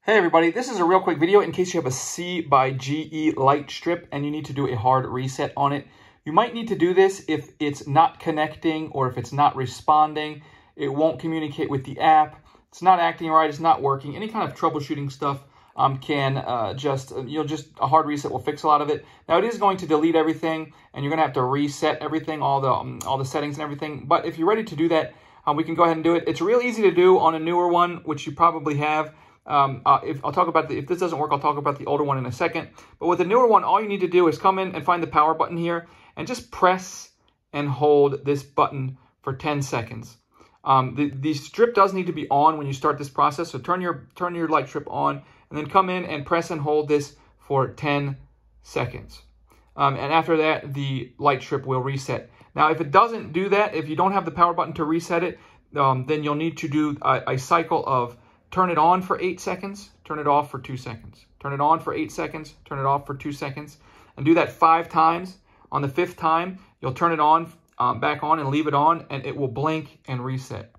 Hey everybody, this is a real quick video in case you have a C by GE light strip and you need to do a hard reset on it. You might need to do this if it's not connecting or if it's not responding. It won't communicate with the app. It's not acting right. It's not working. Any kind of troubleshooting stuff just a hard reset will fix a lot of it. Now it is going to delete everything and you're going to have to reset everything, all the settings and everything. But if you're ready to do that, we can go ahead and do it. It's real easy to do on a newer one, which you probably have. If this doesn't work, I'll talk about the older one in a second. But with the newer one, all you need to do is come in and find the power button here and just press and hold this button for 10 seconds. The strip does need to be on when you start this process. So turn your light strip on and then come in and press and hold this for 10 seconds. And after that, the light strip will reset. Now, if it doesn't do that, if you don't have the power button to reset it, then you'll need to do a cycle of turn it on for 8 seconds, turn it off for 2 seconds, turn it on for 8 seconds, turn it off for 2 seconds, and do that 5 times. On the 5th time, you'll turn it on, back on and leave it on, and it will blink and reset.